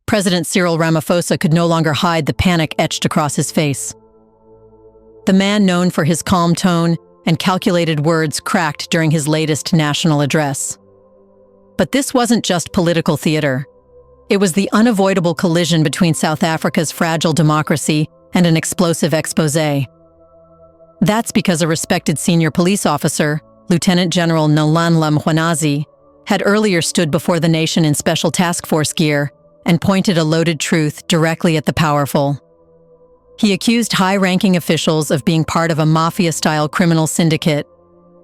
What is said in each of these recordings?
President Cyril Ramaphosa could no longer hide the panic etched across his face. The man known for his calm tone and calculated words cracked during his latest national address. But this wasn't just political theater. It was the unavoidable collision between South Africa's fragile democracy and an explosive exposé. That's because a respected senior police officer, Lieutenant General Mkhwanazi, had earlier stood before the nation in special task force gear and pointed a loaded truth directly at the powerful. He accused high-ranking officials of being part of a Mafia-style criminal syndicate.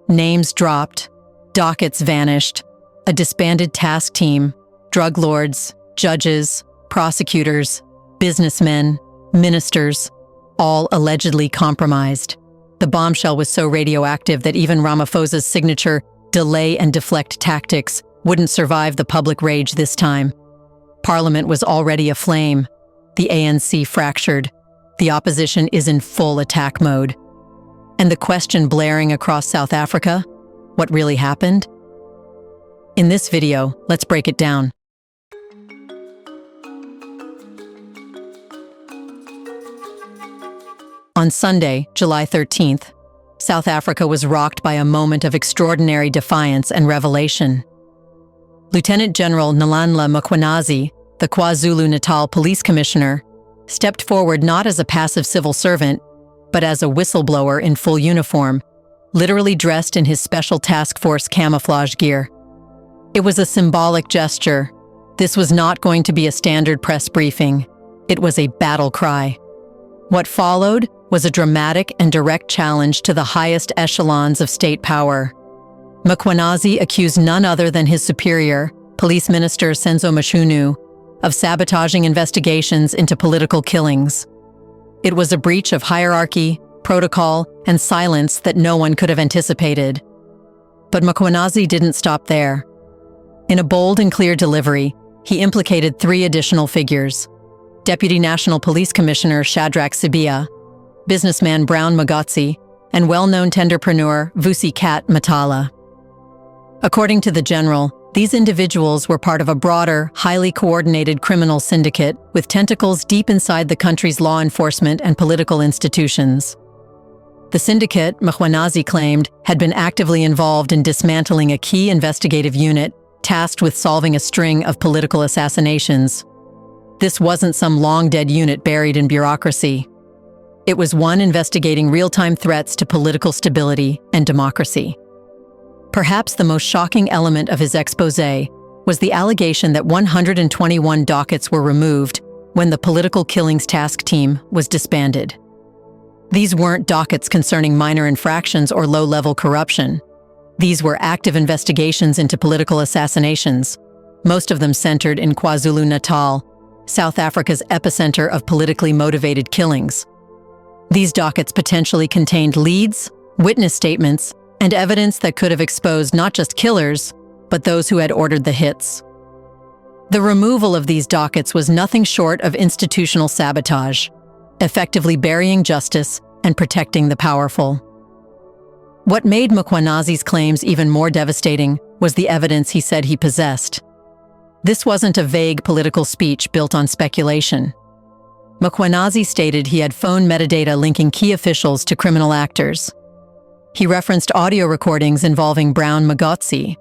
Names dropped, dockets vanished, a disbanded task team, drug lords, judges, prosecutors, businessmen, ministers, all allegedly compromised. The bombshell was so radioactive that even Ramaphosa's signature delay and deflect tactics wouldn't survive the public rage this time. Parliament was already aflame. The ANC fractured. The opposition is in full attack mode. And the question blaring across South Africa? What really happened? In this video, let's break it down. On Sunday, July 13th, South Africa was rocked by a moment of extraordinary defiance and revelation. Lieutenant General Mkhwanazi, the KwaZulu-Natal Police Commissioner, stepped forward not as a passive civil servant, but as a whistleblower in full uniform, literally dressed in his special task force camouflage gear. It was a symbolic gesture. This was not going to be a standard press briefing. It was a battle cry. What followed was a dramatic and direct challenge to the highest echelons of state power. Mkhwanazi accused none other than his superior, Police Minister Senzo Mashunu, of sabotaging investigations into political killings. It was a breach of hierarchy, protocol, and silence that no one could have anticipated. But Mkhwanazi didn't stop there. In a bold and clear delivery, he implicated 3 additional figures: Deputy National Police Commissioner Shadrack Sibia, businessman Brown Magotsi, and well-known tenderpreneur Vusi Kat Matala. According to the general, these individuals were part of a broader, highly coordinated criminal syndicate with tentacles deep inside the country's law enforcement and political institutions. The syndicate, Mkhwanazi claimed, had been actively involved in dismantling a key investigative unit tasked with solving a string of political assassinations. This wasn't some long-dead unit buried in bureaucracy. It was one investigating real-time threats to political stability and democracy. Perhaps the most shocking element of his exposé was the allegation that 121 dockets were removed when the Political Killings Task Team was disbanded. These weren't dockets concerning minor infractions or low-level corruption. These were active investigations into political assassinations, most of them centered in KwaZulu-Natal, South Africa's epicenter of politically motivated killings. These dockets potentially contained leads, witness statements, and evidence that could have exposed not just killers, but those who had ordered the hits. The removal of these dockets was nothing short of institutional sabotage, effectively burying justice and protecting the powerful. What made Mkhwanazi's claims even more devastating was the evidence he said he possessed. This wasn't a vague political speech built on speculation. Mkhwanazi stated he had phone metadata linking key officials to criminal actors. He referenced audio recordings involving Brown Magotsi.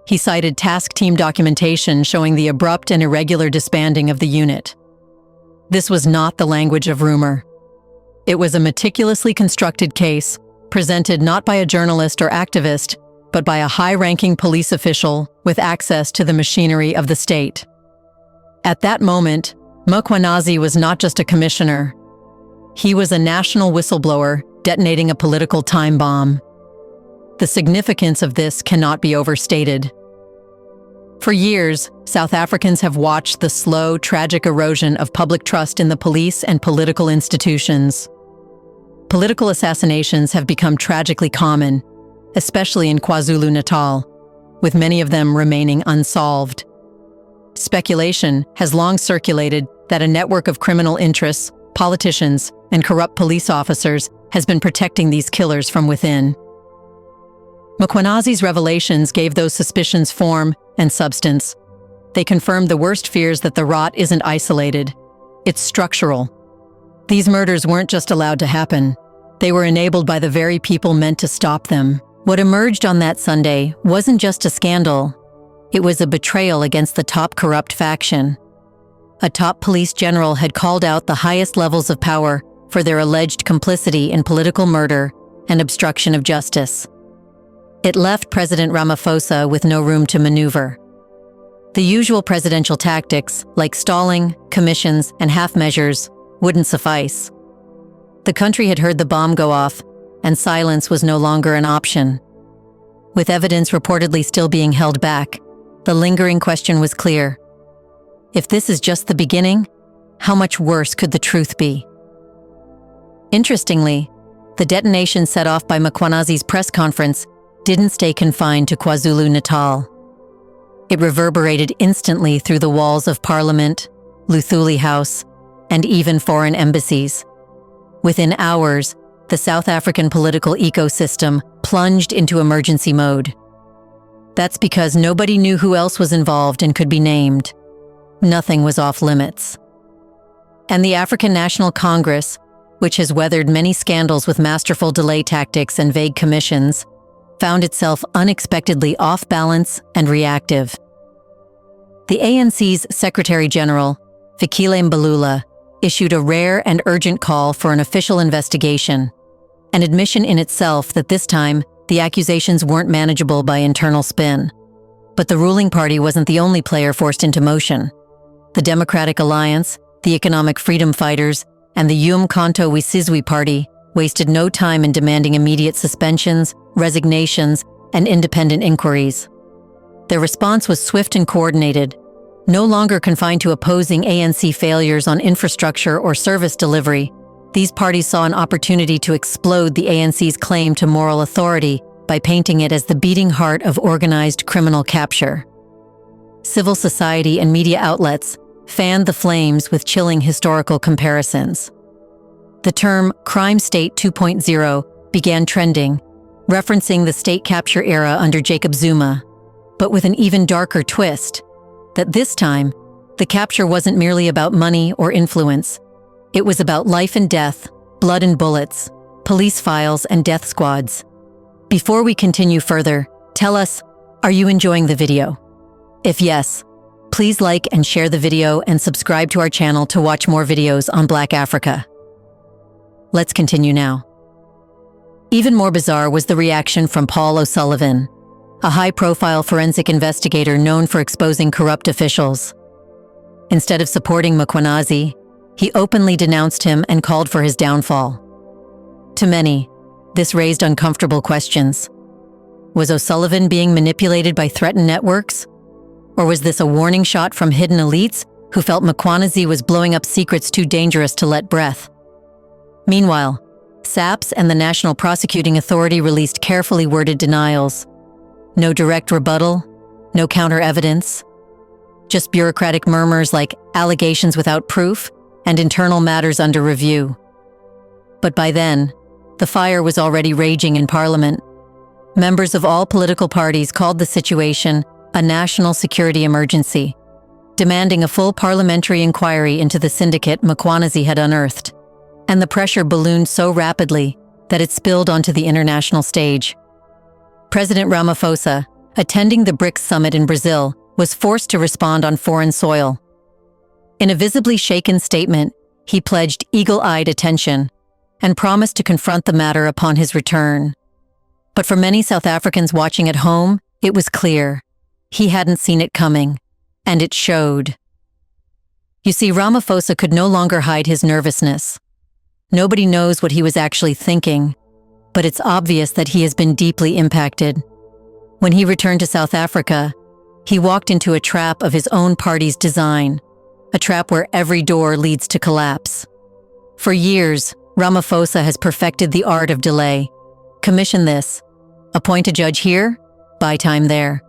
He cited task team documentation showing the abrupt and irregular disbanding of the unit. This was not the language of rumor. It was a meticulously constructed case, presented not by a journalist or activist, but by a high-ranking police official with access to the machinery of the state. At that moment, Mkhwanazi was not just a commissioner. He was a national whistleblower detonating a political time bomb. The significance of this cannot be overstated. For years, South Africans have watched the slow, tragic erosion of public trust in the police and political institutions. Political assassinations have become tragically common, especially in KwaZulu-Natal, with many of them remaining unsolved. Speculation has long circulated that a network of criminal interests, politicians, and corrupt police officers has been protecting these killers from within. Mkhwanazi's revelations gave those suspicions form and substance. They confirmed the worst fears that the rot isn't isolated. It's structural. These murders weren't just allowed to happen. They were enabled by the very people meant to stop them. What emerged on that Sunday wasn't just a scandal. It was a betrayal against the top corrupt faction. A top police general had called out the highest levels of power for their alleged complicity in political murder and obstruction of justice. It left President Ramaphosa with no room to maneuver. The usual presidential tactics, like stalling, commissions, and half measures, wouldn't suffice. The country had heard the bomb go off, and silence was no longer an option. With evidence reportedly still being held back, the lingering question was clear. If this is just the beginning, how much worse could the truth be? Interestingly, the detonation set off by Mkhwanazi's press conference didn't stay confined to KwaZulu-Natal. It reverberated instantly through the walls of Parliament, Luthuli House, and even foreign embassies. Within hours, the South African political ecosystem plunged into emergency mode. That's because nobody knew who else was involved and could be named. Nothing was off limits. And the African National Congress, which has weathered many scandals with masterful delay tactics and vague commissions, found itself unexpectedly off balance and reactive. The ANC's Secretary General, Fikile Mbalula, issued a rare and urgent call for an official investigation, an admission in itself that this time the accusations weren't manageable by internal spin. But the ruling party wasn't the only player forced into motion. The Democratic Alliance, the Economic Freedom Fighters, and the Umkhonto weSizwe Party wasted no time in demanding immediate suspensions, resignations, and independent inquiries. Their response was swift and coordinated, no longer confined to opposing ANC failures on infrastructure or service delivery. These parties saw an opportunity to explode the ANC's claim to moral authority by painting it as the beating heart of organized criminal capture. Civil society and media outlets fanned the flames with chilling historical comparisons. The term Crime State 2.0 began trending, referencing the state capture era under Jacob Zuma, but with an even darker twist, that this time, the capture wasn't merely about money or influence. It was about life and death, blood and bullets, police files and death squads. Before we continue further, tell us, are you enjoying the video? If yes, please like and share the video and subscribe to our channel to watch more videos on Black Africa. Let's continue now. Even more bizarre was the reaction from Paul O'Sullivan, a high-profile forensic investigator known for exposing corrupt officials. Instead of supporting Mkhwanazi, he openly denounced him and called for his downfall. To many, this raised uncomfortable questions. Was O'Sullivan being manipulated by threatened networks? Or was this a warning shot from hidden elites who felt Mkhwanazi was blowing up secrets too dangerous to let breath? Meanwhile, SAPS and the National Prosecuting Authority released carefully worded denials. No direct rebuttal, no counter-evidence. Just bureaucratic murmurs like allegations without proof and internal matters under review. But by then, the fire was already raging in Parliament. Members of all political parties called the situation a national security emergency, demanding a full parliamentary inquiry into the syndicate Mkhwanazi had unearthed. And the pressure ballooned so rapidly that it spilled onto the international stage. President Ramaphosa, attending the BRICS summit in Brazil, was forced to respond on foreign soil. In a visibly shaken statement, he pledged eagle-eyed attention and promised to confront the matter upon his return. But for many South Africans watching at home, it was clear. He hadn't seen it coming, and it showed. You see, Ramaphosa could no longer hide his nervousness. Nobody knows what he was actually thinking, but it's obvious that he has been deeply impacted. When he returned to South Africa, he walked into a trap of his own party's design, a trap where every door leads to collapse. For years, Ramaphosa has perfected the art of delay. Commission this, appoint a judge here, buy time there.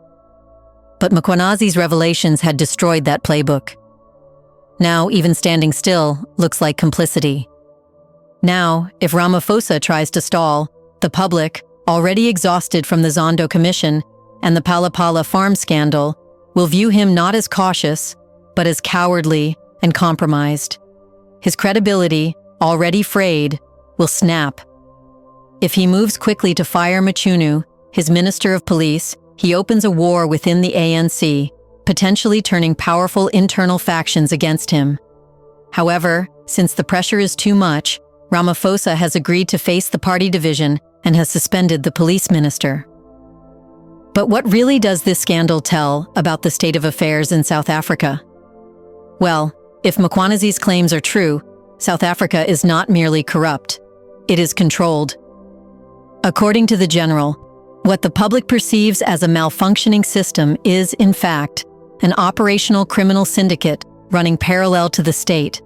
But Mkhwanazi's revelations had destroyed that playbook. Now, even standing still looks like complicity. Now, if Ramaphosa tries to stall, the public, already exhausted from the Zondo Commission and the Pala Pala farm scandal, will view him not as cautious, but as cowardly and compromised. His credibility, already frayed, will snap. If he moves quickly to fire Mkhwanazi, his Minister of Police, he opens a war within the ANC, potentially turning powerful internal factions against him. However, since the pressure is too much, Ramaphosa has agreed to face the party division and has suspended the police minister. But what really does this scandal tell about the state of affairs in South Africa? Well, if Mkhwanazi's claims are true, South Africa is not merely corrupt, it is controlled. According to the general, what the public perceives as a malfunctioning system is, in fact, an operational criminal syndicate running parallel to the state.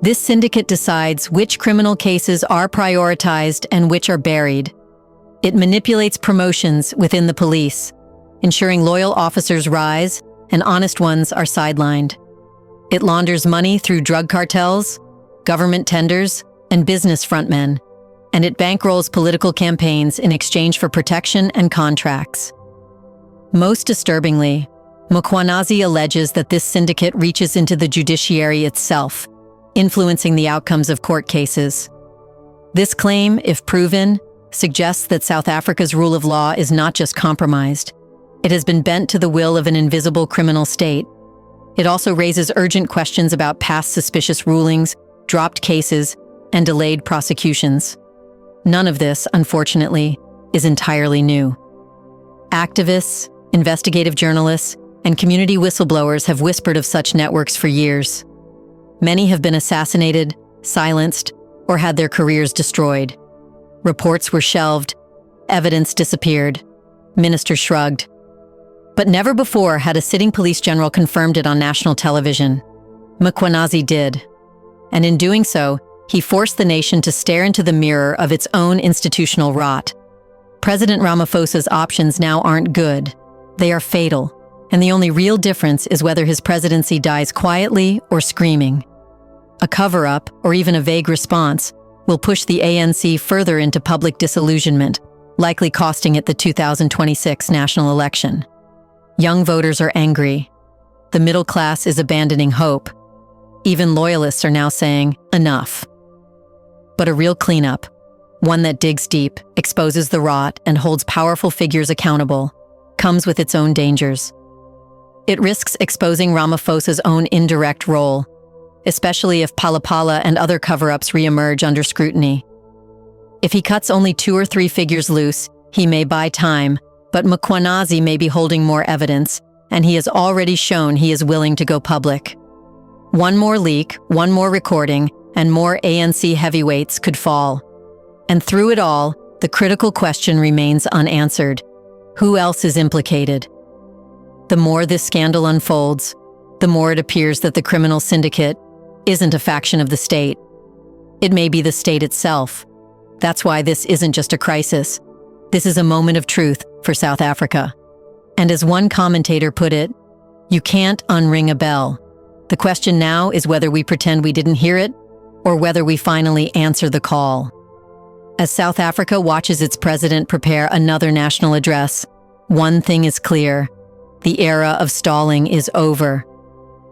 This syndicate decides which criminal cases are prioritized and which are buried. It manipulates promotions within the police, ensuring loyal officers rise and honest ones are sidelined. It launders money through drug cartels, government tenders, and business frontmen, and it bankrolls political campaigns in exchange for protection and contracts. Most disturbingly, Mkhwanazi alleges that this syndicate reaches into the judiciary itself, influencing the outcomes of court cases. This claim, if proven, suggests that South Africa's rule of law is not just compromised. It has been bent to the will of an invisible criminal state. It also raises urgent questions about past suspicious rulings, dropped cases, and delayed prosecutions. None of this, unfortunately, is entirely new. Activists, investigative journalists, and community whistleblowers have whispered of such networks for years. Many have been assassinated, silenced, or had their careers destroyed. Reports were shelved, evidence disappeared, ministers shrugged. But never before had a sitting police general confirmed it on national television. Mkhwanazi did. And in doing so, he forced the nation to stare into the mirror of its own institutional rot. President Ramaphosa's options now aren't good. They are fatal. And the only real difference is whether his presidency dies quietly or screaming. A cover-up, or even a vague response, will push the ANC further into public disillusionment, likely costing it the 2026 national election. Young voters are angry. The middle class is abandoning hope. Even loyalists are now saying, enough. But a real cleanup, one that digs deep, exposes the rot, and holds powerful figures accountable, comes with its own dangers. It risks exposing Ramaphosa's own indirect role, especially if Pala and other cover-ups re-emerge under scrutiny. If he cuts only 2 or 3 figures loose, he may buy time, but Mkhwanazi may be holding more evidence, and he has already shown he is willing to go public. One more leak, one more recording, and more ANC heavyweights could fall. And through it all, the critical question remains unanswered. Who else is implicated? The more this scandal unfolds, the more it appears that the criminal syndicate isn't a faction of the state. It may be the state itself. That's why this isn't just a crisis. This is a moment of truth for South Africa. And as one commentator put it, you can't unring a bell. The question now is whether we pretend we didn't hear it, or whether we finally answer the call. As South Africa watches its president prepare another national address, one thing is clear. The era of stalling is over.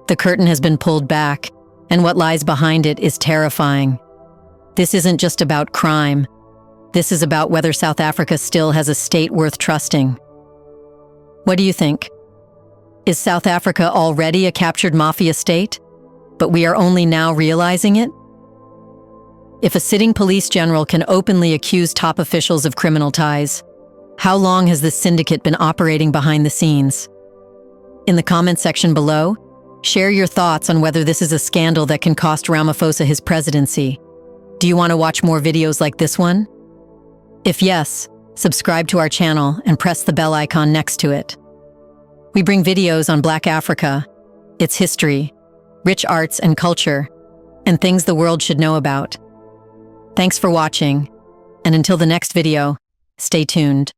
The curtain has been pulled back, and what lies behind it is terrifying. This isn't just about crime. This is about whether South Africa still has a state worth trusting. What do you think? Is South Africa already a captured mafia state, but we are only now realizing it? If a sitting police general can openly accuse top officials of criminal ties, how long has this syndicate been operating behind the scenes? In the comment section below, share your thoughts on whether this is a scandal that can cost Ramaphosa his presidency. Do you want to watch more videos like this one? If yes, subscribe to our channel and press the bell icon next to it. We bring videos on Black Africa, its history, rich arts and culture, and things the world should know about. Thanks for watching, and until the next video, stay tuned.